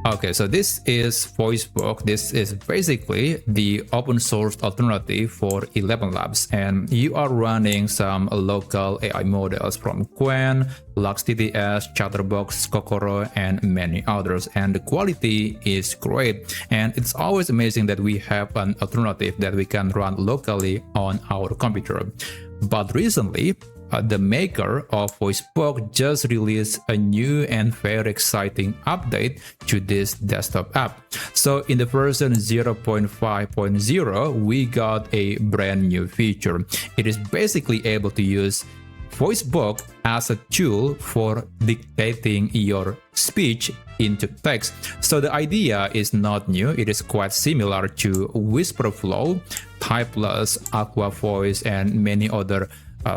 Okay, so this is VoiceBook. This is basically the open source alternative for 11 Labs, and you are running some local AI models from Qwen, LuxTTS, Chatterbox, Kokoro, and many others. And the quality is great. And it's always amazing that we have an alternative that we can run locally on our computer. But recently, the maker of VoiceBook just released a new and very exciting update to this desktop app. So in the version 0.5.0, we got a brand new feature. It is basically able to use VoiceBook as a tool for dictating your speech into text. So the idea is not new. It is quite similar to Wispr Flow, Type Plus, Aqua Voice, and many other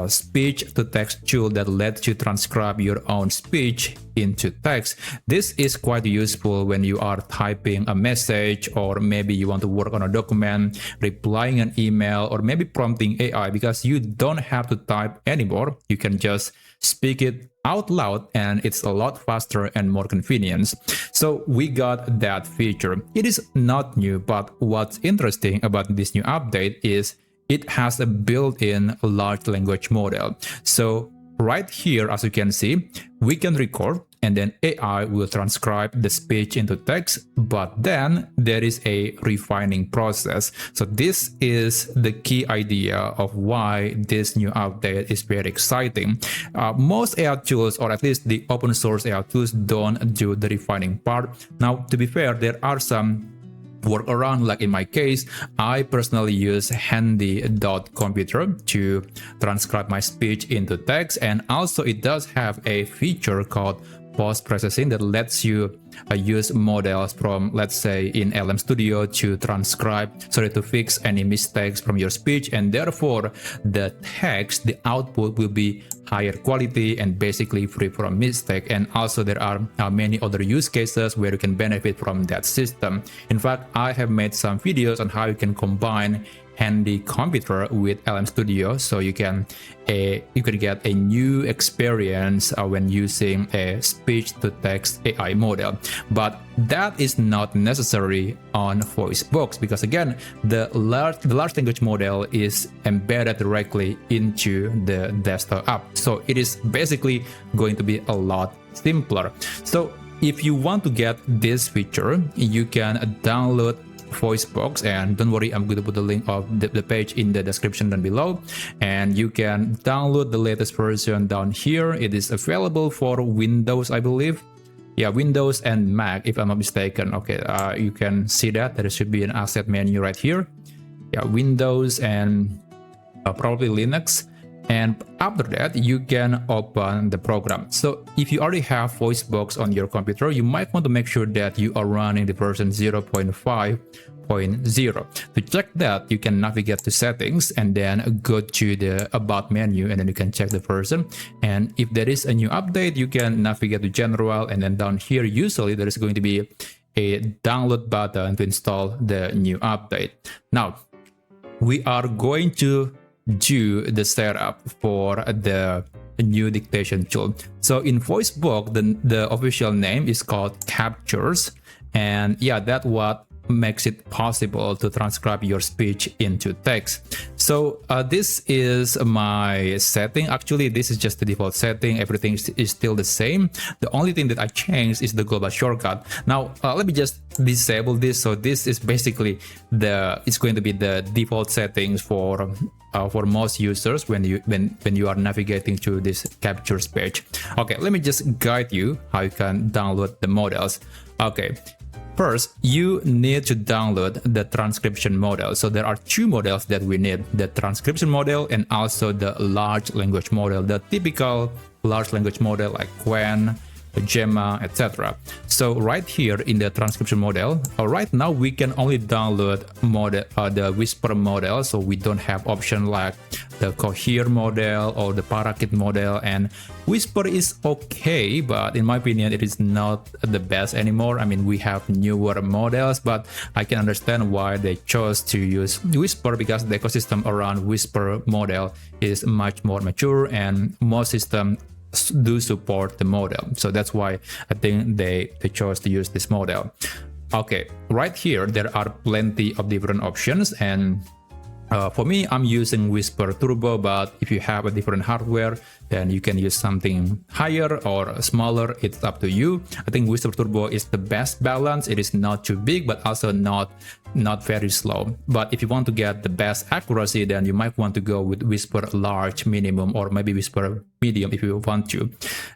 speech-to-text tool that lets you transcribe your own speech into text. This is quite useful when you are typing a message, or maybe you want to work on a document, replying an email, or maybe prompting AI, because you don't have to type anymore. You can just speak it out loud, and it's a lot faster and more convenient. So we got that feature. It is not new, but what's interesting about this new update is it has a built-in large language model. So right here, as you can see, we can record and then AI will transcribe the speech into text, but then there is a refining process. So this is the key idea of why this new update is very exciting. Most AI tools, or at least the open source AI tools, don't do the refining part. Now, to be fair, there are some workaround. Like in my case, I personally use handy.computer to transcribe my speech into text, and also it does have a feature called post-processing that lets you use models from, let's say, in LM Studio to to fix any mistakes from your speech, and therefore the text, the output will be higher quality and basically free from mistake. And also there are many other use cases where you can benefit from that system. In fact, I have made some videos on how you can combine Handy Computer with LM Studio, so you can get a new experience when using a speech-to-text AI model. But that is not necessary on VoiceBooks, because again, the large language model is embedded directly into the desktop app. So it is basically going to be a lot simpler. So if you want to get this feature, you can download VoiceBox, and don't worry, I'm going to put the link of the page in the description down below, and you can download the latest version down here. It is available for Windows, I believe. Yeah, Windows and Mac, if I'm not mistaken. Okay, you can see that there should be an asset menu right here. Yeah, Windows and probably Linux. And after that, you can open the program. So if you already have VoiceBox on your computer, you might want to make sure that you are running the version 0.5.0. To check that, you can navigate to settings and then go to the about menu, and then you can check the version. And if there is a new update, you can navigate to general, and then down here, usually there is going to be a download button to install the new update. Now, we are going to do the setup for the new dictation tool. So in VoiceBook, the official name is called Captures, and yeah, that's what makes it possible to transcribe your speech into text. So this is my setting. Actually, this is just the default setting. Everything is still the same. The only thing that I changed is the global shortcut. Now let me just disable this. So this is basically it's going to be the default settings for most users when you are navigating to this captures page. Okay, let me just guide you how you can download the models. Okay. First, you need to download the transcription model. So there are two models that we need, the transcription model and also the large language model, the typical large language model like Qwen, Gemma, etc. So right here in the transcription model, right now we can only download the Wispr model, so we don't have option like the Cohere model or the Parakit model. And Wispr is okay, but in my opinion it is not the best anymore. I mean, we have newer models, but I can understand why they chose to use Wispr, because the ecosystem around Wispr model is much more mature, and most systems do support the model. So that's why I think they chose to use this model. Okay, right here there are plenty of different options, and for me, I'm using Wispr Turbo, but if you have a different hardware, then you can use something higher or smaller. It's up to you. I think Wispr Turbo is the best balance. It is not too big, but also not very slow. But if you want to get the best accuracy, then you might want to go with Wispr Large minimum, or maybe Wispr Medium if you want to.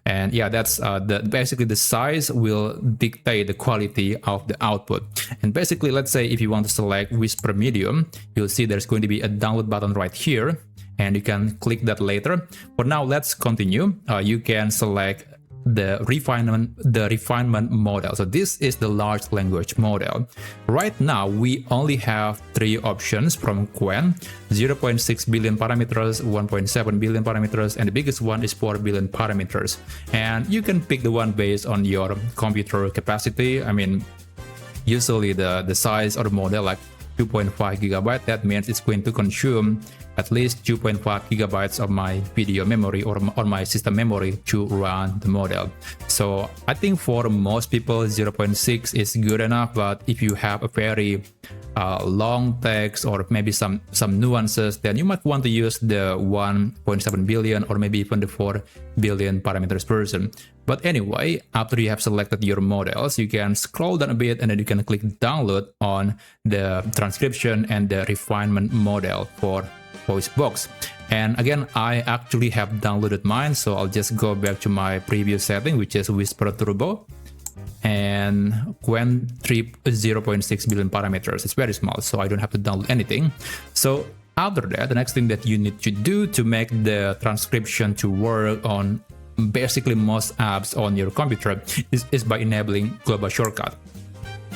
And yeah, that's basically the size will dictate the quality of the output. And basically, let's say if you want to select Wispr Medium, you'll see there's going to be a download button right here, and you can click that later. For now, let's continue. You can select the refinement model. So this is the large language model. Right now, we only have 3 options from Qwen: 0.6 billion parameters, 1.7 billion parameters, and the biggest one is 4 billion parameters. And you can pick the one based on your computer capacity. I mean, usually the size of the model, like 2.5 gigabyte, that means it's going to consume at least 2.5 gigabytes of my video memory or my system memory to run the model. So I think for most people 0.6 is good enough, but if you have a very long text or maybe some nuances, then you might want to use the 1.7 billion or maybe even the 4 billion parameters version. But anyway, after you have selected your models, you can scroll down a bit and then you can click download on the transcription and the refinement model for VoiceBox. And again, I actually have downloaded mine, so I'll just go back to my previous setting, which is Wispr Turbo and Qwen 0.6 billion parameters. It's very small, so I don't have to download anything. So after that, the next thing that you need to do to make the transcription to work on basically most apps on your computer is by enabling global shortcut.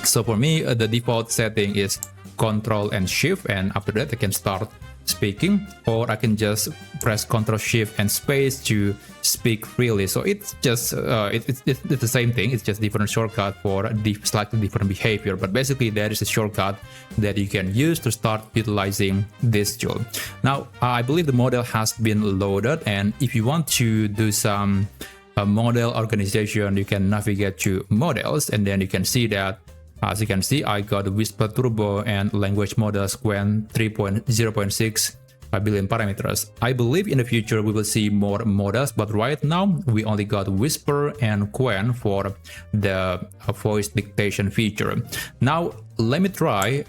So for me, the default setting is Control and Shift, and after that I can start speaking, or I can just press Ctrl Shift and space to speak freely. So it's just it's the same thing, it's just different shortcut for slightly different behavior, but basically there is a shortcut that you can use to start utilizing this tool. Now I believe the model has been loaded, and if you want to do some model organization, you can navigate to models, and then you can see that, as you can see, I got Wispr Turbo and language models Qwen 0.6 billion parameters. I believe in the future we will see more models, but right now we only got Wispr and Qwen for the voice dictation feature. Now let me try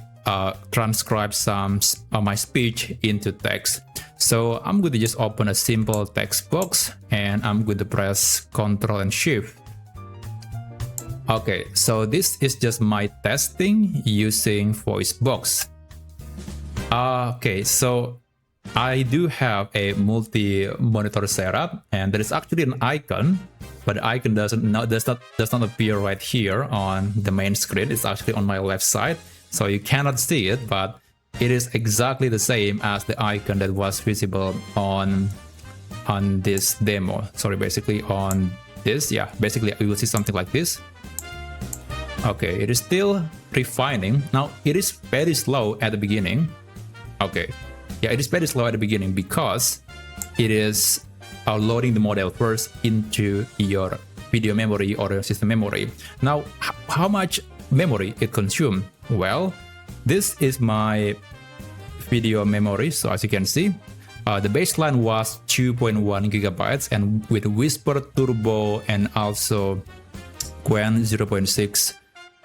transcribe some of my speech into text. So I'm going to just open a simple text box and I'm going to press Ctrl and Shift. Okay, so this is just my testing using VoiceBox. Okay, so I do have a multi-monitor setup, and there is actually an icon, but the icon does not appear right here on the main screen. It's actually on my left side, so you cannot see it, but it is exactly the same as the icon that was visible on this demo. Sorry, basically on this, yeah, basically you will see something like this. Okay, it is still refining. Now, it is very slow at the beginning. Okay, yeah, it is very slow at the beginning because it is loading the model first into your video memory or your system memory. Now, how much memory it consumes? Well, this is my video memory. So as you can see, the baseline was 2.1 gigabytes, and with Wispr Turbo and also Qwen 0.6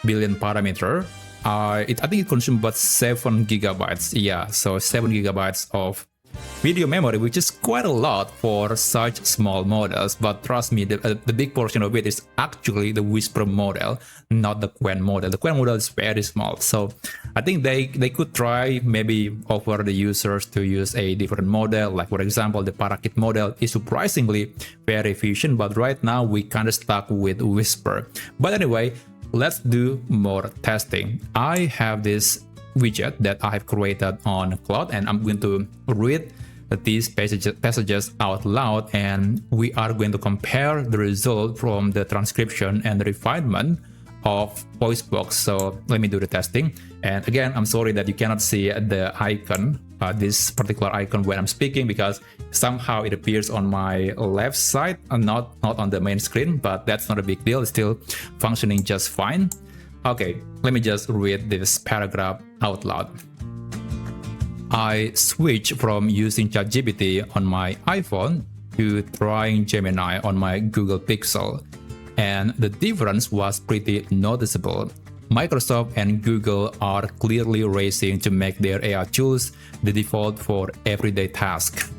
billion parameter, I think it consumed about 7 gigabytes. Yeah, so 7 gigabytes of video memory, which is quite a lot for such small models. But trust me, the big portion of it is actually the Wispr model, not the Qwen model. The Qwen model is very small, so I think they could try maybe offer the users to use a different model. Like for example, the Parakit model is surprisingly very efficient, but right now we kind of stuck with Wispr. But anyway, let's do more testing. I have this widget that I have created on Cloud, and I'm going to read these passages out loud, and we are going to compare the result from the transcription and the refinement of VoiceBox. So let me do the testing. And again, I'm sorry that you cannot see the icon this particular icon when I'm speaking, because somehow it appears on my left side and not on the main screen, but that's not a big deal. It's still functioning just fine. Okay, let me just read this paragraph out loud. I switched from using ChatGPT on my iPhone to trying Gemini on my Google Pixel, and the difference was pretty noticeable. Microsoft and Google are clearly racing to make their AI tools the default for everyday tasks.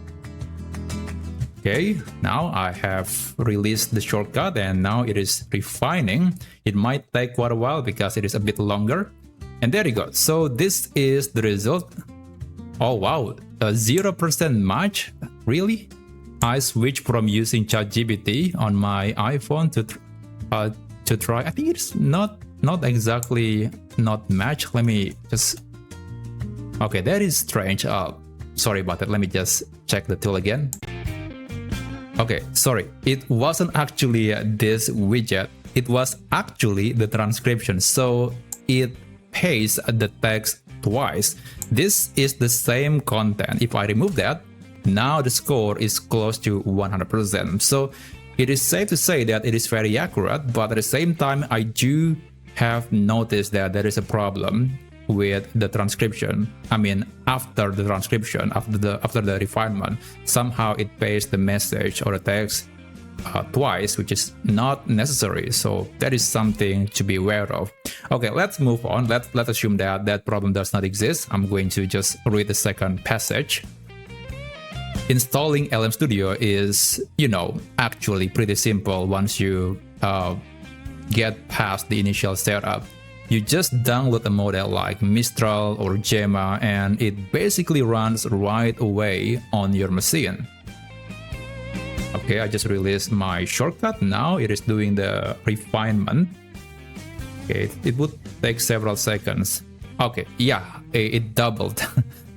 Okay, now I have released the shortcut and now it is refining. It might take quite a while because it is a bit longer. And there you go. So this is the result. Oh wow, a 0% match? Really? I switched from using ChatGPT on my iPhone to try. I think it's not exactly not match. Let me just. Okay, that is strange. Sorry about that. Let me just check the tool again. Okay, sorry. It wasn't actually this widget. It was actually the transcription. So it pastes the text twice. This is the same content. If I remove that, now the score is close to 100%. So it is safe to say that it is very accurate, but at the same time, I do have noticed that there is a problem with the transcription. I mean, after the transcription, after the refinement, somehow it pastes the message or the text twice, which is not necessary. So that is something to be aware of. Okay, let's move on. Let's assume that that problem does not exist. I'm going to just read the second passage. Installing LM Studio is, actually pretty simple once you get past the initial setup. You just download a model like Mistral or Gemma and it basically runs right away on your machine. Okay, I just released my shortcut. Now it is doing the refinement. Okay, it would take several seconds. Okay, yeah, it doubled.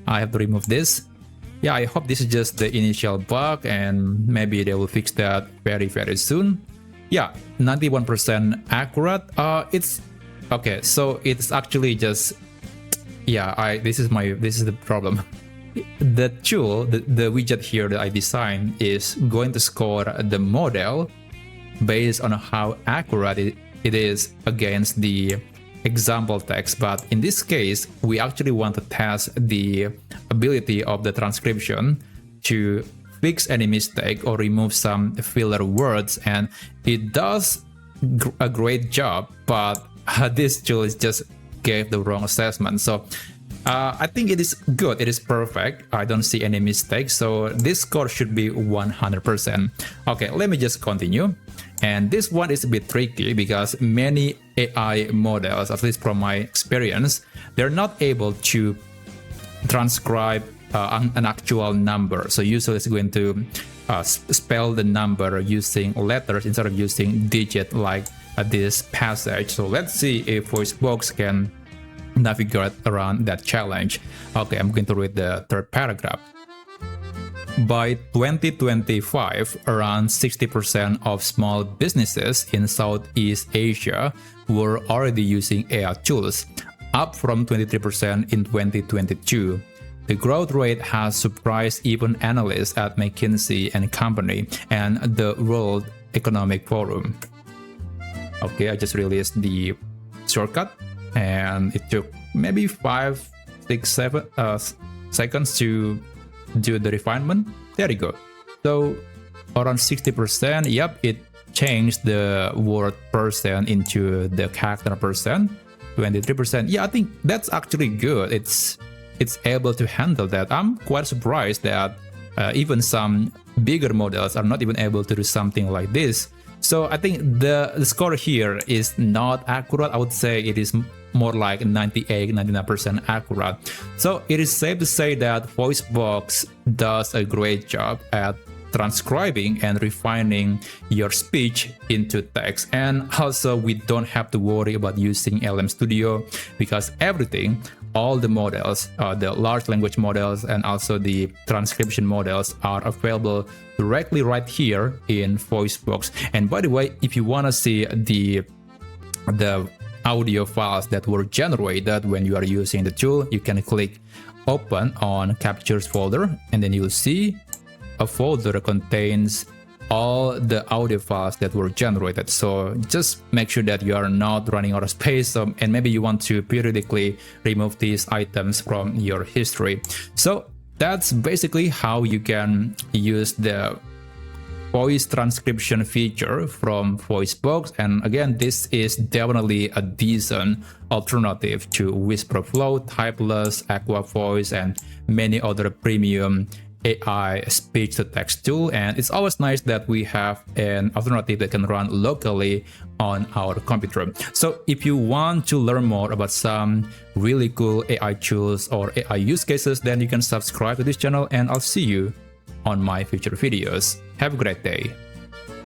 I have to remove this. Yeah, I hope this is just the initial bug and maybe they will fix that very, very soon. Yeah, 91% accurate. It's okay, so it's actually just, yeah, this is the problem. The tool, the widget here that I designed is going to score the model based on how accurate it is against the example text. But in this case, we actually want to test the ability of the transcription to fix any mistake or remove some filler words, and it does a great job, but this tool is just gave the wrong assessment. So I think it is good. It is perfect. I don't see any mistakes. So this score should be 100%. Okay, let me just continue. And this one is a bit tricky because many AI models, at least from my experience, they're not able to transcribe an actual number. So usually it's going to spell the number using letters instead of using digit like this passage. So let's see if VoiceBox can navigate around that challenge. Okay, I'm going to read the third paragraph. By 2025, around 60% of small businesses in Southeast Asia were already using AI tools, up from 23% in 2022. The growth rate has surprised even analysts at McKinsey & Company and the World Economic Forum. Okay, I just released the shortcut and it took maybe 5, 6, 7 seconds to do the refinement. There you go. So around 60%, yep, it changed the word percent into the character percent. 23%, yeah, I think that's actually good. It's able to handle that. I'm quite surprised that even some bigger models are not even able to do something like this. So I think the score here is not accurate. I would say it is more like 98, 99% accurate. So it is safe to say that VoiceBox does a great job at transcribing and refining your speech into text. And also we don't have to worry about using LM Studio because everything, all the models, the large language models and also the transcription models are available directly right here in VoiceBox. And by the way, if you want to see the audio files that were generated when you are using the tool, you can click open on captures folder, and then you'll see a folder contains all the audio files that were generated. So just make sure that you are not running out of space, and maybe you want to periodically remove these items from your history. So that's basically how you can use the voice transcription feature from VoiceBox. And again, this is definitely a decent alternative to Wispr Flow, Typeless, Aqua Voice, and many other premium AI speech-to-text tool. And it's always nice that we have an alternative that can run locally on our computer. So if you want to learn more about some really cool AI tools or AI use cases, then you can subscribe to this channel, and I'll see you on my future videos. Have a great day.